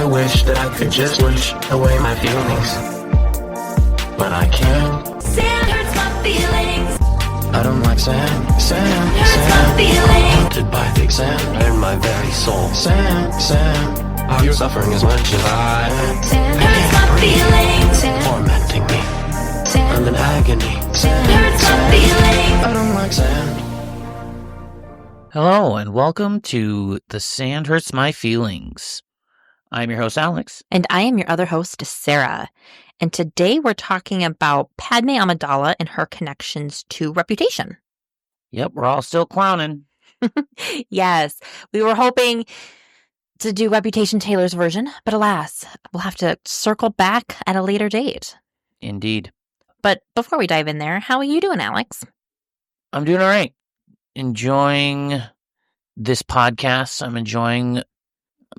I wish that I could just wish away my feelings, but I can't. Sand hurts my feelings. I don't like sand. Hurts my feelings. Haunted by thick sand in my very soul. Sand. Are you suffering as much as I am? Sand hurts my feelings. Tormenting me. I'm in agony. Sand hurts my feelings. I don't like sand. Hello, and welcome to The Sand Hurts My Feelings. I'm your host, Alex. And I am your other host, Sarah. And today we're talking about Padmé Amidala and her connections to Reputation. Yep, we're all still clowning. Yes, we were hoping to do Reputation Taylor's version, but alas, we'll have to circle back at a later date. Indeed. But before we dive in there, how are you doing, Alex? I'm doing all right. Enjoying this podcast. I'm enjoying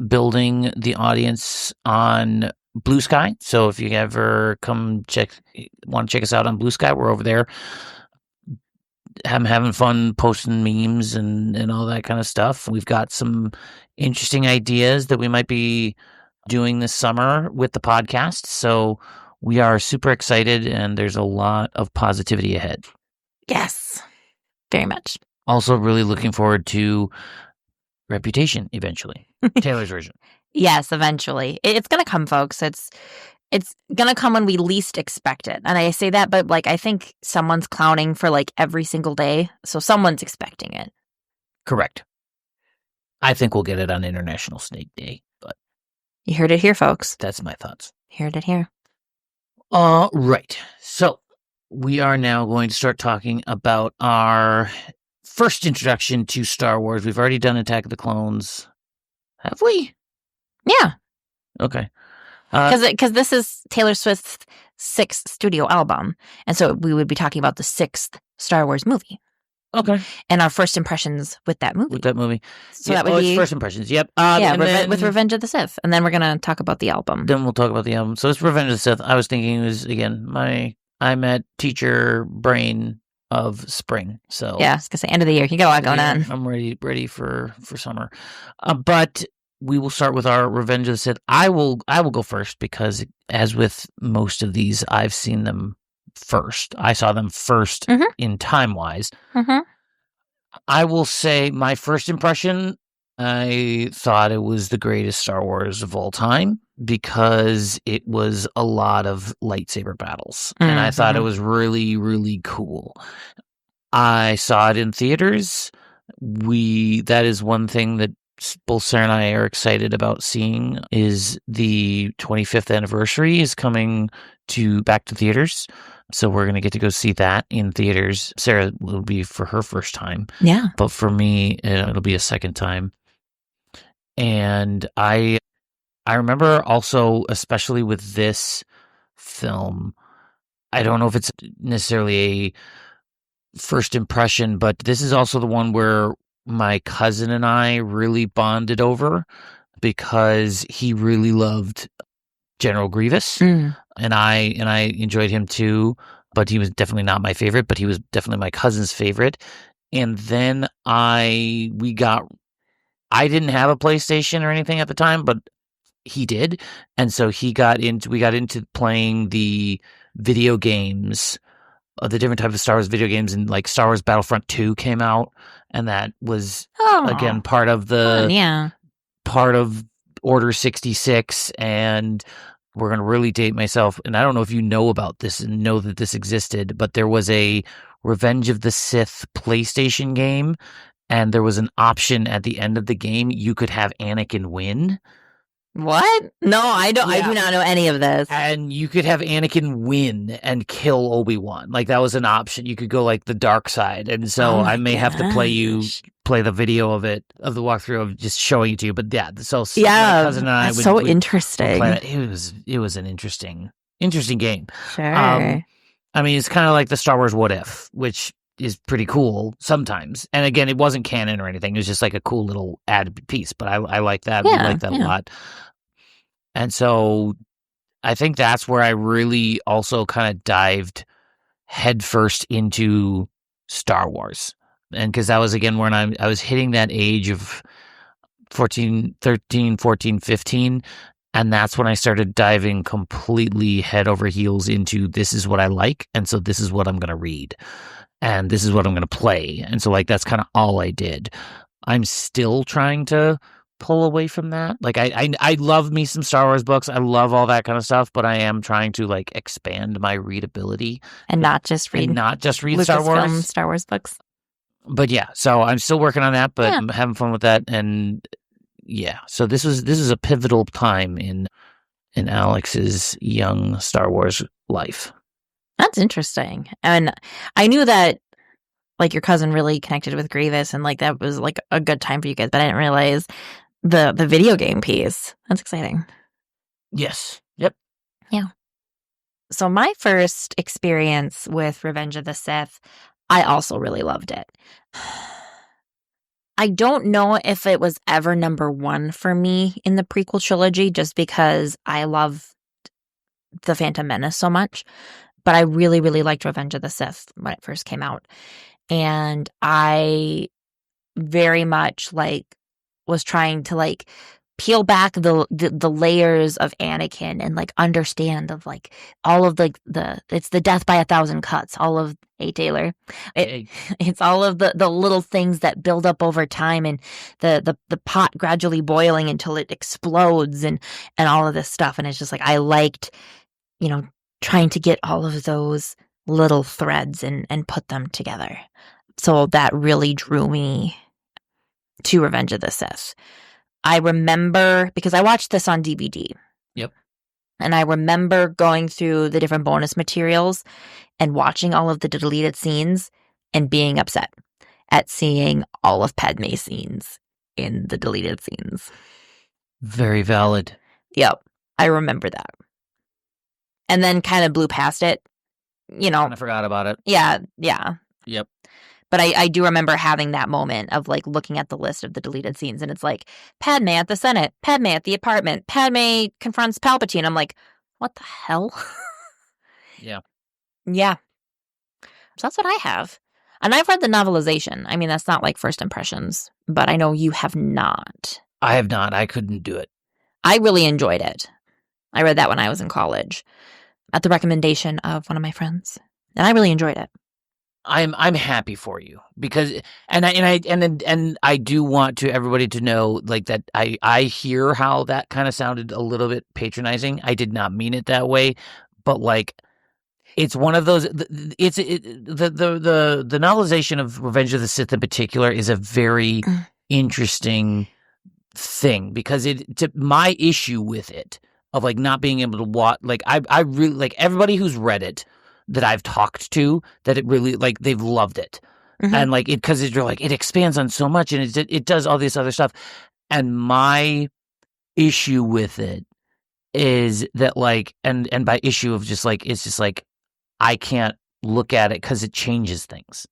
building the audience on Blue Sky. So if you ever want to check us out on Blue Sky, we're over there. I'm having fun posting memes and all that kind of stuff. We've got some interesting ideas that we might be doing this summer with the podcast. So we are super excited, and there's a lot of positivity ahead. Yes, very much. Also really looking forward to Reputation eventually. Taylor's version. Yes, eventually. It's going to come, folks. It's going to come when we least expect it. And I say that, but I think someone's clowning for every single day. So someone's expecting it. Correct. I think we'll get it on International Snake Day, but You heard it here, folks. that's my thoughts. Heard it here. Right. So we are now going to start talking about our first introduction to Star Wars. We've already done Attack of the Clones. Have we? Yeah. Okay. Because this is Taylor Swift's 6th studio album. And so we would be talking about the 6th Star Wars movie Okay. and our first impressions with that movie. With that movie. So that would be it's first impressions. Yep. with Revenge of the Sith. And then we're going to talk about the album. Then we'll talk about the album. So it's Revenge of the Sith. I was thinking it was, again, I'm at teacher brain of spring. So Yeah, I was going to say end of the year. You got a lot going on. I'm ready for summer. But we will start with our Revenge of the Sith. I will go first because, as with most of these, I've seen them first. I saw them first in time-wise. Mm-hmm. I will say my first impression, I thought it was the greatest Star Wars of all time because it was a lot of lightsaber battles. And I thought it was really, really cool. I saw it in theaters. That is one thing that both Sarah and I are excited about seeing is the 25th anniversary is coming back to theaters. So we're going to get to go see that in theaters. Sarah will be for her first time. Yeah. But for me, it'll be a second time. And I remember also, especially with this film, I don't know if it's necessarily a first impression, but this is also the one where my cousin and I really bonded over because he really loved General Grievous, and I enjoyed him too. But he was definitely not my favorite. But he was definitely my cousin's favorite. And then I didn't have a PlayStation or anything at the time, but he did, and so we got into playing the video games. The different types of Star Wars video games, and Star Wars Battlefront 2 came out, and that was again part of Order 66. And we're going to really date myself, and I don't know if you know about this and know that this existed, but there was a Revenge of the Sith PlayStation game, and there was an option at the end of the game you could have Anakin win. What? No, I don't. I do not know any of this. And you could have Anakin win and kill Obi-Wan. That was an option. You could go the dark side. And so I may have to play the video of the walkthrough of just showing it to you. But yeah, so my cousin and I that's so interesting. Play it. It was an interesting game. Sure. It's kind of like the Star Wars What If, which is pretty cool sometimes. And again, it wasn't canon or anything. It was just a cool little added piece. But I like that. Yeah, we like that a lot. And so I think that's where I really also kind of dived headfirst into Star Wars. And because that was, again, when I was hitting that age of 14, 15. And that's when I started diving completely head over heels into this is what I like. And so this is what I'm going to read. And this is what I'm going to play. And so like, that's kind of all I did. I'm still trying to pull away from that. Like I love me some Star Wars books. I love all that kind of stuff, but I am trying to like expand my readability And not just read Star Wars. Lucasfilm Star Wars books. But yeah, so I'm still working on that, but Yeah. I'm having fun with that. And yeah, so this is a pivotal time in Alex's young Star Wars life. That's interesting. And I knew that like your cousin really connected with Grievous and like that was like a good time for you guys, but I didn't realize the video game piece. That's exciting. Yes. Yep. So my first experience with Revenge of the Sith, I also really loved it. I don't know if it was ever number one for me in the prequel trilogy just because I love The Phantom Menace so much, but I really, really liked Revenge of the Sith when it first came out. And I very much like was trying to like peel back the layers of Anakin and like understand of like all of like it's the death by 1,000 cuts, all of Taylor. It's all of the little things that build up over time and the pot gradually boiling until it explodes and all of this stuff. And it's just like I liked, trying to get all of those little threads and put them together. So that really drew me to Revenge of the Sith. I remember, because I watched this on DVD. Yep. And I remember going through the different bonus materials and watching all of the deleted scenes and being upset at seeing all of Padmé's scenes in the deleted scenes. Very valid. Yep. I remember that. And then kind of blew past it, I forgot about it. Yeah. Yep. But I do remember having that moment of like looking at the list of the deleted scenes and it's like Padmé at the Senate, Padmé at the apartment, Padmé confronts Palpatine. I'm like, what the hell? Yeah. Yeah. So that's what I have. And I've read the novelization. I mean, that's not like first impressions, but I know you have not. I have not. I couldn't do it. I really enjoyed it. I read that when I was in college at the recommendation of one of my friends. And I really enjoyed it. I'm happy for you because and I do want to everybody to know like that I hear how that kind of sounded a little bit patronizing. I did not mean it that way, but like it's one of those the novelization of Revenge of the Sith in particular is a very interesting thing because my issue with it of like not being able to watch like I really like everybody who's read it that I've talked to that it really like they've loved it and like it because you're like it expands on so much and it does all this other stuff and my issue with it is that like and by issue of just like it's just like I can't look at it because it changes things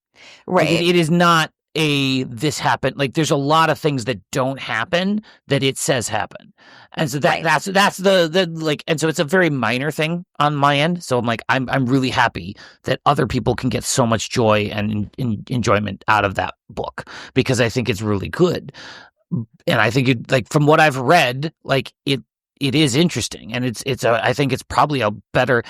right. Like, it is not this happened like there's a lot of things that don't happen that it says happen and so that's the like and so it's a very minor thing on my end so I'm like I'm really happy that other people can get so much joy and enjoyment out of that book because I think it's really good and I think it like from what I've read like it is interesting and I think it's probably a better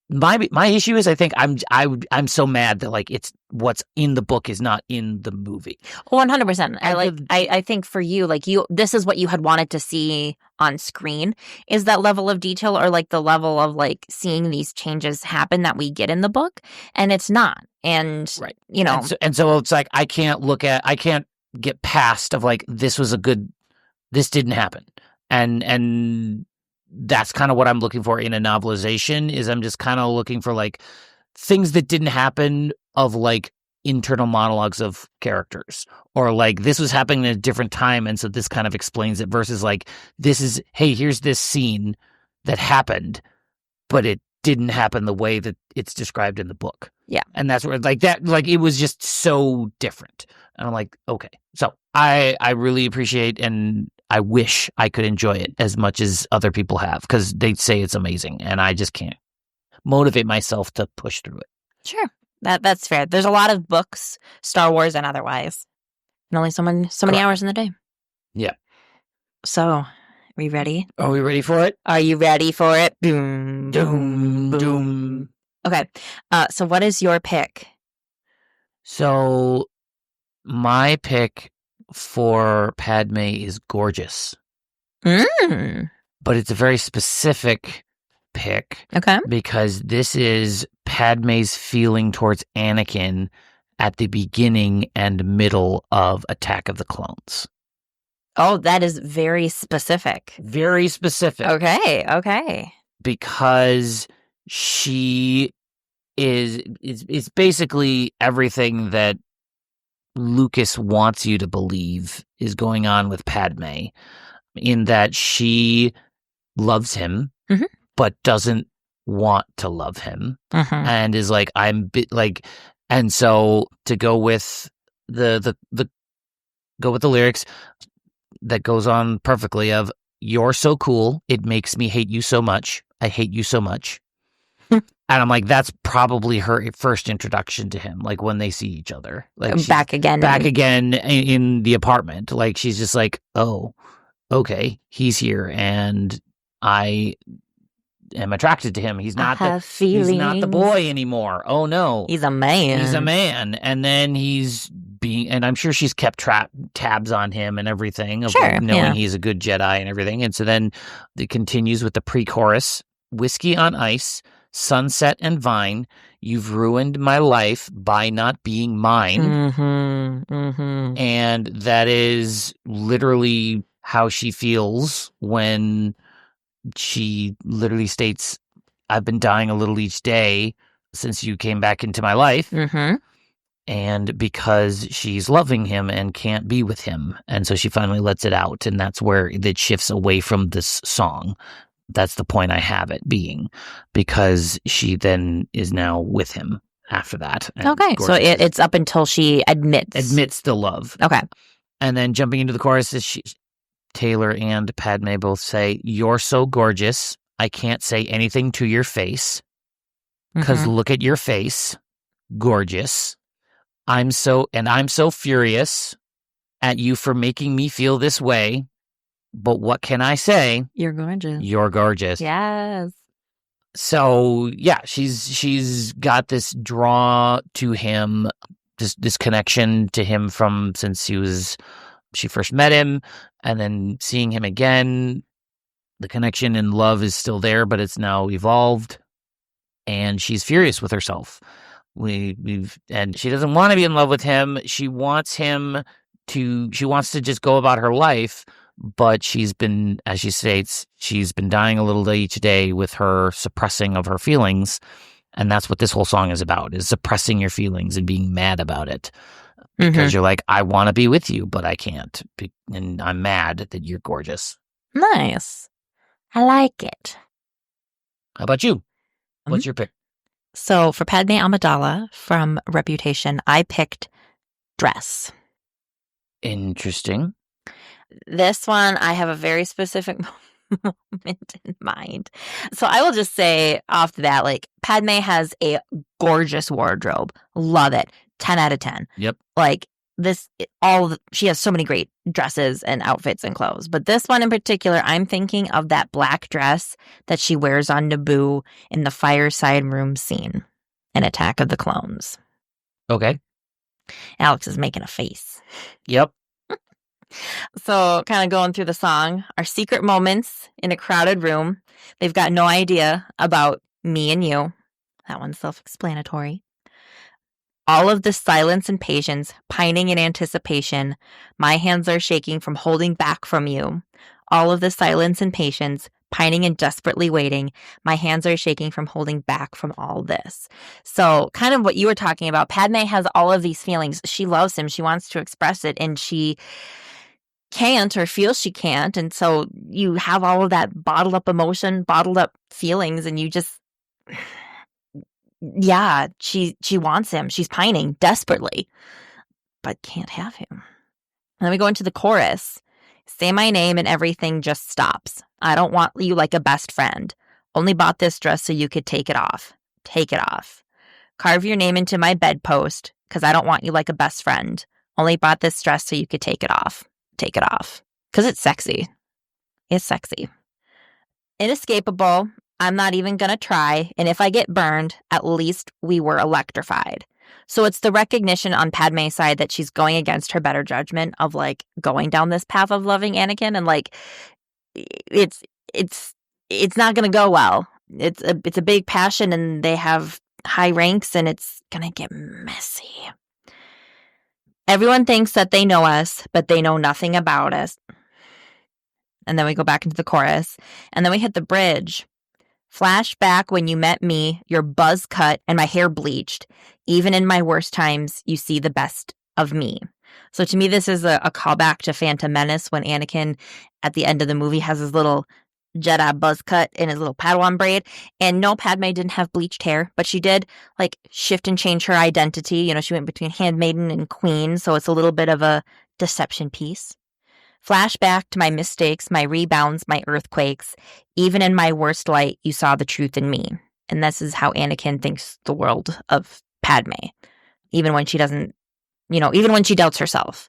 my issue is I think I'm so mad that like it's what's in the book is not in the movie. 100%. I think for you like this is what you had wanted to see on screen is that level of detail or like the level of like seeing these changes happen that we get in the book and it's not. And right. And so it's like I can't get past of like this didn't happen. And that's kind of what I'm looking for in a novelization is I'm just kind of looking for like things that didn't happen of like internal monologues of characters or like this was happening at a different time. And so this kind of explains it versus like, here's this scene that happened, but it didn't happen the way that it's described in the book. Yeah. And that's where like that, like it was just so different. And I'm like, okay. So I really appreciate and I wish I could enjoy it as much as other people have because they say it's amazing and I just can't motivate myself to push through it. Sure. That's fair. There's a lot of books, Star Wars and otherwise, and only so many hours in the day. Yeah. So We ready? Are we ready for it? Are you ready for it? Boom, Doom, boom, doom. Okay. So what is your pick? So my pick for Padmé is gorgeous, Mm. but it's a very specific pick Okay. because this is Padmé's feeling towards Anakin at the beginning and middle of Attack of the Clones. Oh, that is very specific. Very specific. Okay. Because she is basically everything that Lucas wants you to believe is going on with Padmé, in that she loves him, Mhm. but doesn't want to love him, Mhm. and is like, and so to go with the lyrics that goes on perfectly of "You're so cool, it makes me hate you so much. I hate you so much." And I'm like, that's probably her first introduction to him, like when they see each other. Like she's Back again. back again in the apartment. Like she's just like, oh, okay, he's here and I am attracted to him. He's not he's not the boy anymore. Oh no. He's a man. He's a man. And then and I'm sure she's kept tabs on him and everything, of Sure, knowing yeah. he's a good Jedi and everything. And so then it continues with the pre-chorus: "Whiskey on ice, sunset and vine, you've ruined my life by not being mine." Mm-hmm. And that is literally how she feels when she literally states, "I've been dying a little each day since you came back into my life." Mm-hmm. And because she's loving him and can't be with him. And so she finally lets it out. And that's where it shifts away from this song. That's the point I have it being, because she then is now with him after that. And Okay. So Gorgeous it's up until she admits the love. Okay. And then jumping into the chorus, Taylor and Padmé both say, "You're so gorgeous, I can't say anything to your face, because Mhm. look at your face, gorgeous. I'm so furious at you for making me feel this way, but what can I say? You're gorgeous. You're gorgeous." Yes. So yeah, she's got this draw to him, this connection to him from since she first met him, and then seeing him again, the connection and love is still there, but it's now evolved, and she's furious with herself. And she doesn't want to be in love with him. She wants to just go about her life, but she's been, as she states, she's been dying a little day each day with her suppressing of her feelings. And that's what this whole song is about, is suppressing your feelings and being mad about it. Because you're like, I want to be with you, but I can't. And I'm mad that you're gorgeous. Nice. I like it. How about you? What's your pick? So for Padmé Amidala from Reputation, I picked Dress. Interesting. This one, I have a very specific moment in mind. So I will just say off the bat, like, Padmé has a gorgeous wardrobe. Love it. 10 out of 10. Yep. Like, she has so many great dresses and outfits and clothes. But this one in particular, I'm thinking of that black dress that she wears on Naboo in the fireside room scene in Attack of the Clones. Okay. Alex is making a face. Yep. So kind of going through the song, our secret moments in a crowded room. They've got no idea about me and you. That one's self-explanatory. All of the silence and patience, pining in anticipation. My hands are shaking from holding back from you. All of the silence and patience, pining and desperately waiting. My hands are shaking from holding back from all this. So kind of what you were talking about, Padmé has all of these feelings. She loves him. She wants to express it, and she can't, or feels she can't. And so you have all of that bottled up emotion, bottled up feelings, and you just... Yeah, she wants him. She's pining desperately, but can't have him. And then we go into the chorus. Say my name and everything just stops. I don't want you like a best friend. Only bought this dress so you could take it off. Take it off. Carve your name into my bedpost because I don't want you like a best friend. Only bought this dress so you could take it off. Take it off. Because it's sexy. is sexy. Inescapable. I'm not even going to try. And if I get burned, at least we were electrified. So it's the recognition on Padmé's side that she's going against her better judgment of like going down this path of loving Anakin, and like it's not going to go well. It's a big passion, and they have high ranks, and it's going to get messy. Everyone thinks that they know us, but they know nothing about us. And then we go back into the chorus, and then we hit the bridge. Flashback when you met me, your buzz cut and my hair bleached. Even in my worst times, you see the best of me. So to me, this is a callback to Phantom Menace when Anakin at the end of the movie has his little Jedi buzz cut in his little Padawan braid. And no, Padmé didn't have bleached hair, but she did like shift and change her identity. You know, she went between handmaiden and queen. So it's a little bit of a deception piece. Flashback to my mistakes, my rebounds, my earthquakes. Even in my worst light, you saw the truth in me. And this is how Anakin thinks the world of Padmé. Even when she doesn't, you know, even when she doubts herself.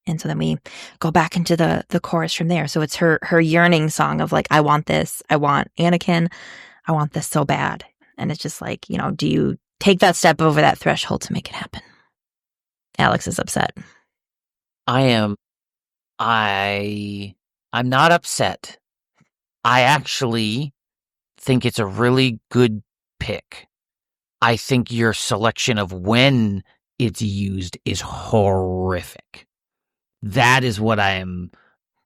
And so then we go back into the chorus from there. So it's her yearning song of like, I want this. I want Anakin. I want this so bad. And it's just like, you know, do you take that step over that threshold to make it happen? Alex is upset. I'm not upset. I actually think it's a really good pick. I think your selection of when it's used is horrific. That is what I am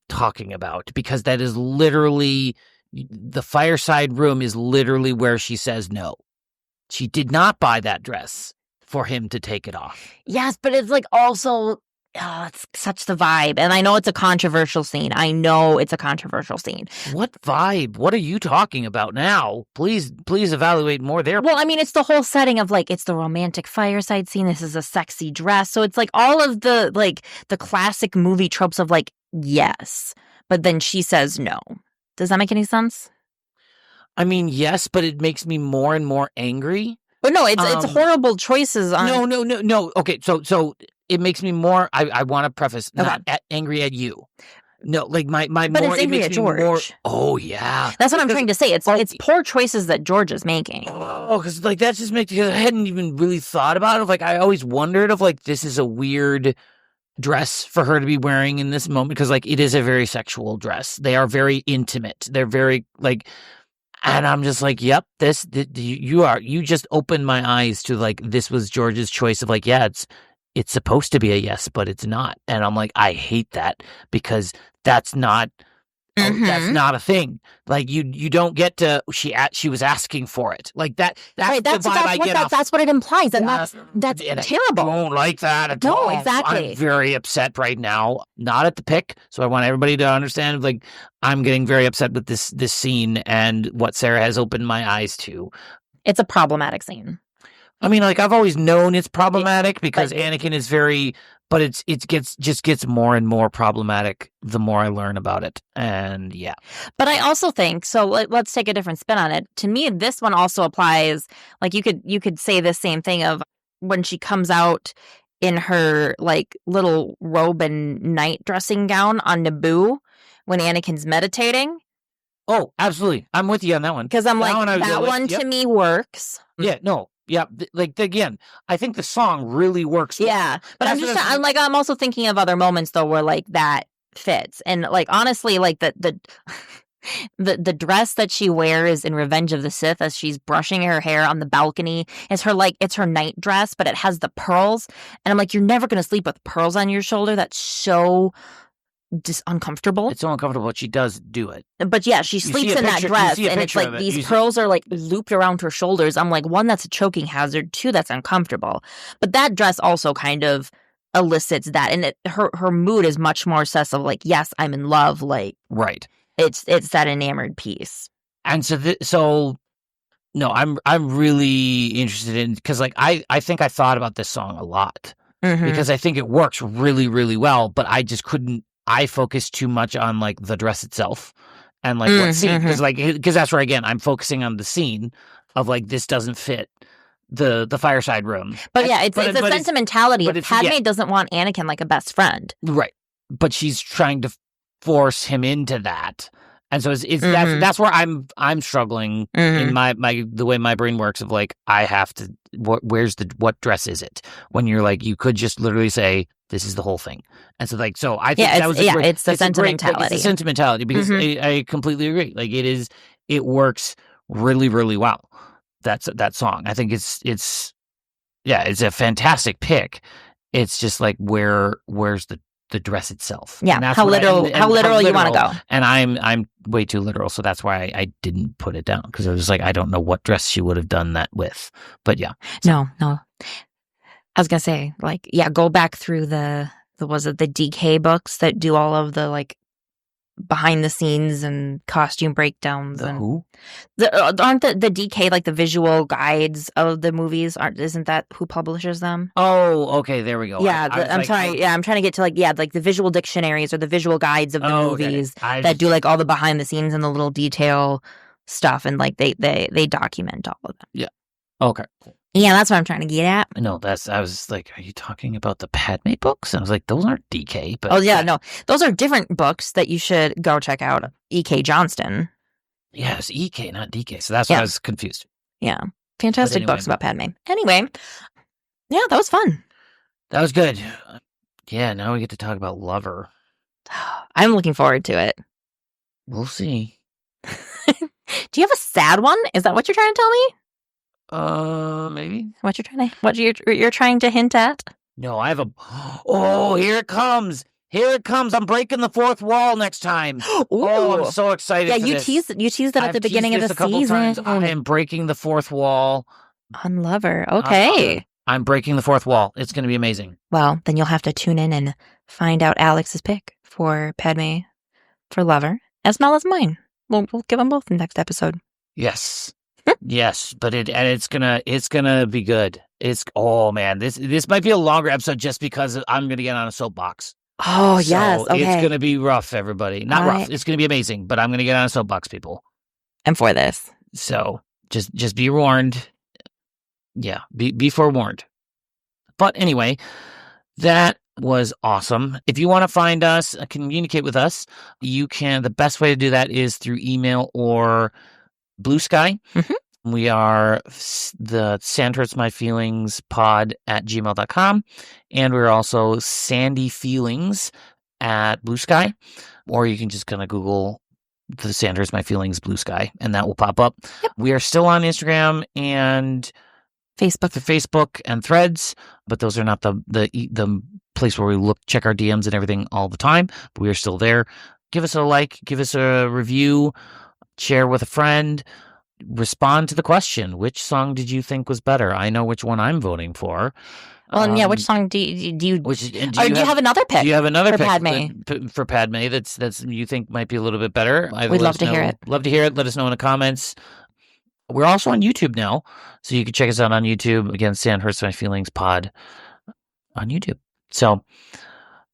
talking about, because that is literally, the fireside room is literally where she says no. She did not buy that dress for him to take it off. Yes, but it's like also, it's such the vibe. And I know it's a controversial scene. What vibe? What are you talking about now? Please evaluate more there. Well, I mean, it's the whole setting of like, it's the romantic fireside scene. This is a sexy dress. So it's like all of the like the classic movie tropes of like, yes, but then she says no. Does that make any sense? I mean, yes, but it makes me more and more angry. But no, it's horrible choices on. No. Okay, so it makes me more. I want to preface not Okay. angry at you. No, like my But more. it's It angry makes at me George. more. Oh yeah, That's what I'm Because- trying to say. It's poor choices that George is making. Oh, because like that just makes, because I hadn't even really thought about it. Like I always wondered if like this is a weird dress for her to be wearing in this moment, because like it is a very sexual dress. They are very intimate. They're very like, and I'm just like, yep, you just opened my eyes to like, this was George's choice of like, yeah, it's supposed to be a yes, but it's not. And I'm like, I hate that, because that's not. That's not a thing. Like you don't get to. She was asking for it. Like that. That's Right, the vibe I get off. that's what it implies, and that's And I terrible. don't like that at No, all. exactly. I'm very upset right now. Not at the pick, so I want everybody to understand. Like I'm getting very upset with this scene and what Sarah has opened my eyes to. It's a problematic scene. I mean, like I've always known it's problematic because but- Anakin is very, but it gets more and more problematic the more I learn about it. And yeah, But I also think, so let's take a different spin on it. To me, this one also applies. Like you could say the same thing of when she comes out in her like little robe and night dressing gown on Naboo when Anakin's meditating. oh, absolutely, I'm with you on that one. Because I'm That like, one I would go that with, one yep. to me works. Yeah, no, yeah, like again, I think the song really works. Yeah. But I'm also thinking of other moments though where like that fits. And like honestly, like the dress that she wears in Revenge of the Sith as she's brushing her hair on the balcony is it's her night dress, but it has the pearls. And I'm like, you're never gonna sleep with pearls on your shoulder. That's so uncomfortable. It's so uncomfortable, but she does do it. But yeah, she see sleeps a in that picture- you dress, see a and it's picture like of it. these You see- pearls are like looped around her shoulders. I'm like, one, that's a choking hazard. Two, that's uncomfortable. But that dress also kind of elicits that, and her mood is much more obsessive. Like, yes, I'm in love. Like, Right. it's that enamored piece. And so no, I'm really interested in, because like I think I thought about this song a lot Mhm. because I think it works really, really well, but I just couldn't. I focused too much on like the dress itself and like what scene, because that's where again I'm focusing on the scene of like this doesn't fit the fireside room. But yeah, it's a sentimentality. but If it's- Padmé yeah. doesn't want Anakin like a best friend. Right. But she's trying to force him into that. And so it's Mhm. that's where I'm struggling in my the way my brain works of like I have to what dress is it when you're like you could just literally say this is the whole thing. And so like so I think Yeah, that was it's the it's a great pick. sentimentality. It's the sentimentality because I completely agree. Like it works really really well. That song. I think it's a fantastic pick. It's just like where's the dress itself? Yeah, And that's how what literal you want to go. And I'm way too literal, so that's why I didn't put it down because I was like I don't know what dress she would have done that with. But yeah, No. I was gonna say, like, yeah, go back through the DK books that do all of the like behind the scenes and costume breakdowns the and who? aren't the DK like the visual guides of the movies? Isn't that who publishes them? Oh, okay, there we go. Yeah, I was I'm like, sorry. Yeah, I'm trying to get to like the visual dictionaries or the visual guides of the Oh, okay. movies that do like all the behind the scenes and the little detail stuff, and like they document all of that. Okay. Yeah, that's what I'm trying to get at. No, I was like, are you talking about the Padmé books? And I was like, those aren't DK. But Oh yeah, no, those are different books that you should go check out. E.K. Johnston. Yeah, it's EK, not DK. So that's why Yeah. I was confused. Yeah, fantastic anyway. books about Padme. Anyway, yeah, that was fun. That was good. Yeah, now we get to talk about Lover. I'm looking forward to it. We'll see. Do you have a sad one? Is that what you're trying to tell me? Maybe. What you're trying to hint at? No, I have a. Oh, here it comes. Here it comes. I'm breaking the fourth wall next time. Oh, I'm so excited. Yeah, for you this. teased it at I've the beginning of teased the this a couple season. times. I am breaking the fourth wall. On Lover. Okay. I'm breaking the fourth wall. It's going to be amazing. Well, then you'll have to tune in and find out Alex's pick for Padme for Lover, as well as mine. We'll give them both in the next episode. Yes. Yes, but it's gonna be good. Oh man, this might be a longer episode just because I'm gonna get on a soapbox. Oh, So yes. Okay. It's gonna be rough, everybody. Not All rough. right. It's gonna be amazing, but I'm gonna get on a soapbox, people. I'm for this. So just be warned. Yeah, be forewarned. But anyway, that was awesome. If you want to find us, communicate with us, you can. The best way to do that is through email or Blue Sky. Mhm. We are the Sand Hurts My Feelings pod at gmail.com. And we're also Sandy Feelings at Blue Sky. Or you can just kind of Google the Sand Hurts My Feelings Blue Sky and that will pop up. Yep. We are still on Instagram and the Facebook and Threads, but those are not the place where we check our DMs and everything all the time. But we are still there. Give us a like, give us a review, share with a friend, respond to the question. Which song did you think was better? I know which one I'm voting for. Well, and yeah, which song do you do you have another pick? Do you have another for pick Padme? for Padme that's you think might be a little bit better? We'd love to hear it. Love to hear it. Let us know in the comments. We're also on YouTube now, so you can check us out on YouTube. Again, Sand Hurts My Feelings pod on YouTube. So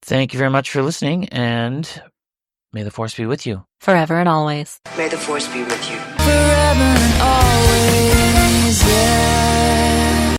thank you very much for listening, and may the Force be with you. Forever and always. May the Force be with you. Forever and always, yeah.